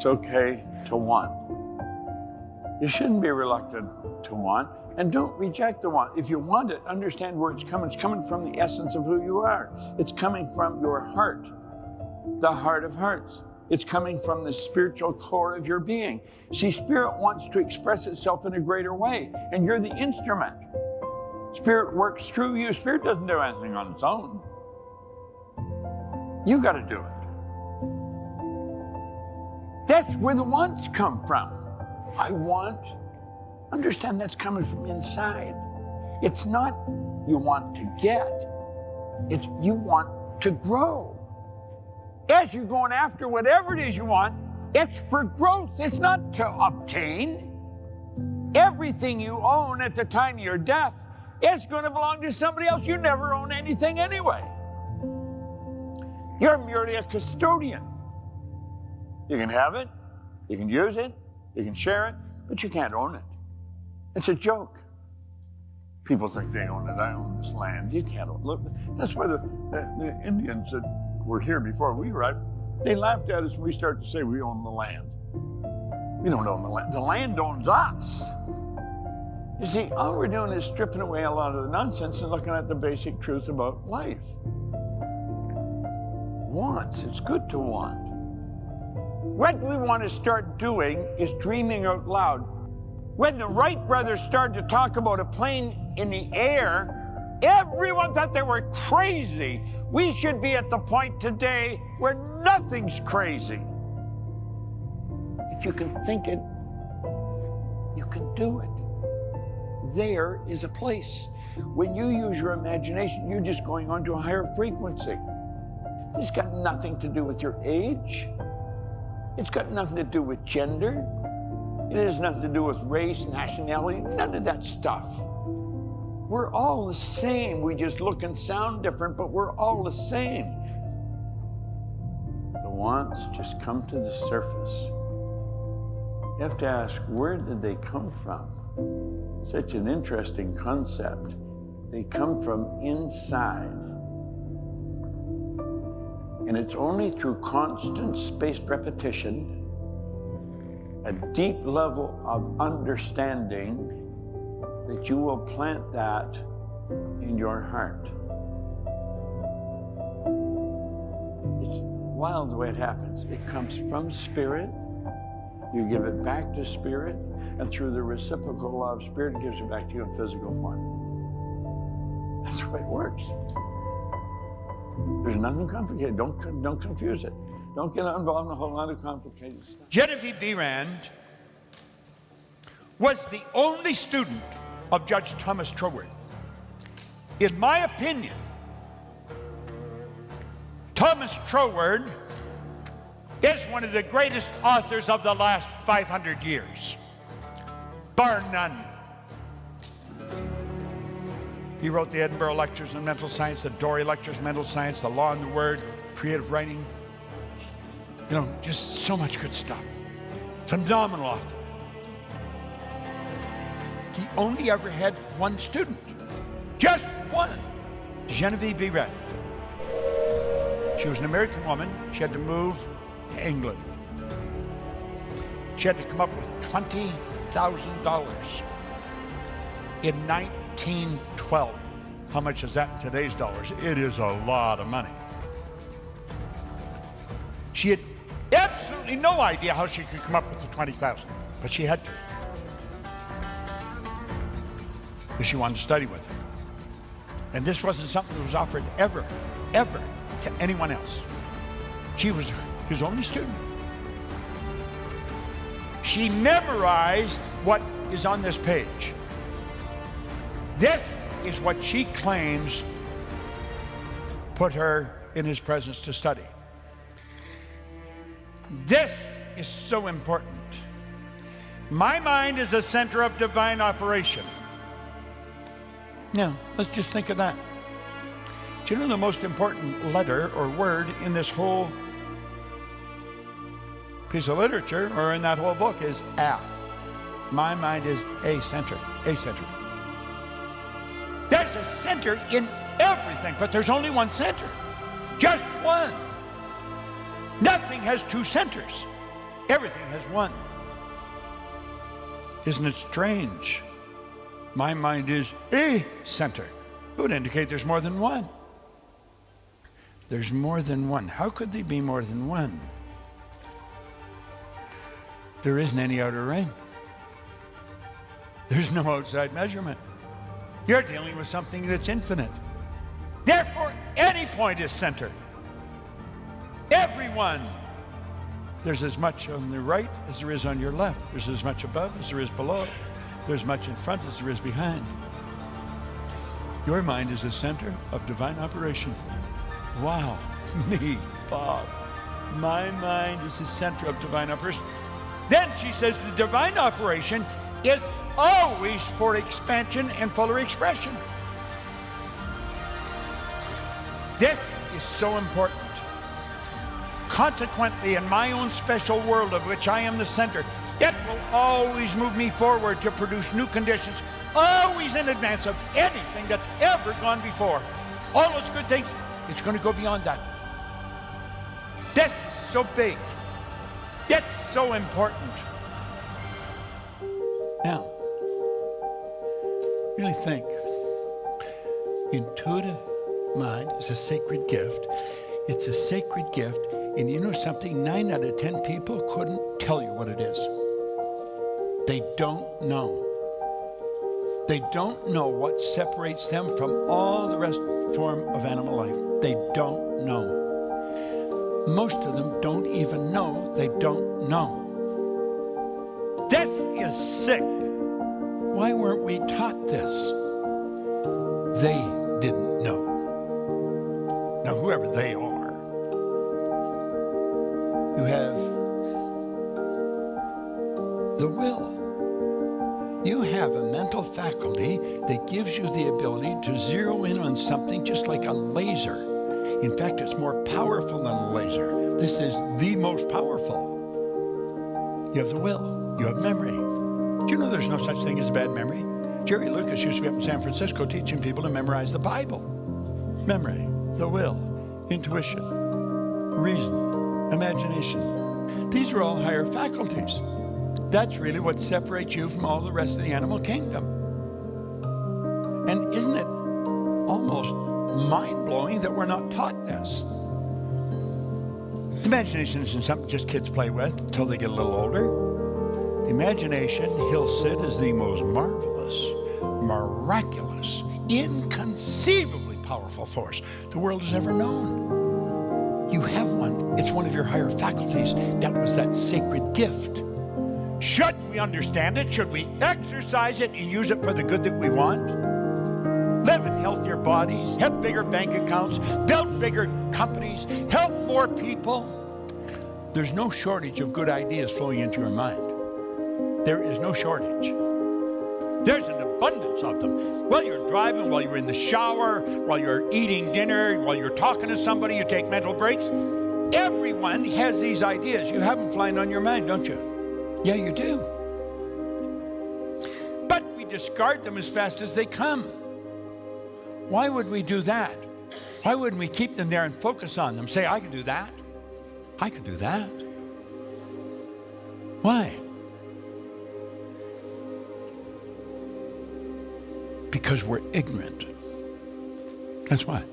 It's okay to want. You shouldn't be reluctant to want, and don't reject the want. If you want it, understand where it's coming. It's coming from the essence of who you are. It's coming from your heart, the heart of hearts. It's coming from the spiritual core of your being. See, spirit wants to express itself in a greater way, and you're the instrument. Spirit works through you. Spirit doesn't do anything on its own. You got to do it. That's where the wants come from. I want. Understand that's coming from inside. It's not you want to get. It's you want to grow. As you're going after whatever it is you want, it's for growth. It's not to obtain. Everything you own at the time of your death, it's going to belong to somebody else. You never own anything anyway. You're merely a custodian. You can have it, you can use it, you can share it, but you can't own it. It's a joke. People think they own it. I own this land. You can't own it. Look, that's why the Indians that were here before we arrived, they laughed at us when we started to say we own the land. We don't own the land. The land owns us. You see, all we're doing is stripping away a lot of the nonsense and looking at the basic truth about life. Wants, it's good to want. What we want to start doing is dreaming out loud. When the Wright brothers started to talk about a plane in the air, everyone thought they were crazy. We should be at the point today where nothing's crazy. If you can think it, you can do it. There is a place. When you use your imagination, you're just going on to a higher frequency. This got nothing to do with your age. It's got nothing to do with gender. It has nothing to do with race, nationality, none of that stuff. We're all the same. We just look and sound different, but we're all the same. The wants just come to the surface. You have to ask, where did they come from? Such an interesting concept. They come from inside. And it's only through constant spaced repetition, a deep level of understanding, that you will plant that in your heart. It's wild the way it happens. It comes from spirit, you give it back to spirit, and through the reciprocal law of spirit, it gives it back to you in physical form. That's the way it works. There's nothing complicated. Don't confuse it. Don't get involved in a whole lot of complicated stuff. Genevieve B. Rand was the only student of Judge Thomas Troward. In my opinion, Thomas Troward is one of the greatest authors of the last 500 years, bar none. He wrote the Edinburgh Lectures on Mental Science, the Dory Lectures on Mental Science, the Law and the Word, creative writing. You know, just so much good stuff. Phenomenal author. He only ever had one student. Just one. Genevieve B. Rand. She was an American woman. She had to move to England. She had to come up with $20,000 in 1912. How much is that in today's dollars? It is a lot of money. She had absolutely no idea how she could come up with the $20,000, but she had to. Because she wanted to study with him. And this wasn't something that was offered ever to anyone else. She was his only student. She memorized what is on this page. This is what she claims put her in his presence to study. This is so important. My mind is a center of divine operation. Now, let's just think of that. Do you know the most important letter or word in this whole piece of literature or in that whole book is A. My mind is a center, a center. There's a center in everything, but there's only one center. Just one. Nothing has two centers. Everything has one. Isn't it strange? My mind is a center. It would indicate there's more than one. There's more than one. How could there be more than one? There isn't any outer ring. There's no outside measurement. You're dealing with something that's infinite. Therefore, any point is center. Everyone. There's as much on the right as there is on your left. There's as much above as there is below. There's as much in front as there is behind. Your mind is the center of divine operation. Wow, me, Bob. My mind is the center of divine operation. Then she says the divine operation is always for expansion and fuller expression. This is so important. Consequently, in my own special world of which I am the center, it will always move me forward to produce new conditions, always in advance of anything that's ever gone before. All those good things, it's going to go beyond that. This is so big. It's so important. Now, really think. Intuitive mind is a sacred gift. It's a sacred gift. And you know something? 9 out of 10 people couldn't tell you what it is. They don't know. They don't know what separates them from all the rest form of animal life. They don't know. Most of them don't even know they don't know. This is sick. Why weren't we taught this? They didn't know. Now, whoever they are, you have the will. You have a mental faculty that gives you the ability to zero in on something just like a laser. In fact, it's more powerful than a laser. This is the most powerful. You have the will. You have memory. Do you know there's no such thing as a bad memory? Jerry Lucas used to be up in San Francisco teaching people to memorize the Bible. Memory, the will, intuition, reason, imagination. These are all higher faculties. That's really what separates you from all the rest of the animal kingdom. And isn't it almost mind-blowing that we're not taught this? Imagination isn't something just kids play with until they get a little older. Imagination, he'll say, is the most marvelous, miraculous, inconceivably powerful force the world has ever known. You have one. It's one of your higher faculties. That was that sacred gift. Should we understand it? Should we exercise it and use it for the good that we want? Live in healthier bodies, have bigger bank accounts, build bigger companies, help more people. There's no shortage of good ideas flowing into your mind. There is no shortage. There's an abundance of them. While you're driving, while you're in the shower, while you're eating dinner, while you're talking to somebody, you take mental breaks. Everyone has these ideas. You have them flying on your mind, don't you? Yeah, you do. But we discard them as fast as they come. Why would we do that? Why wouldn't we keep them there and focus on them? Say, I can do that. I can do that. Why? Because we're ignorant. That's why.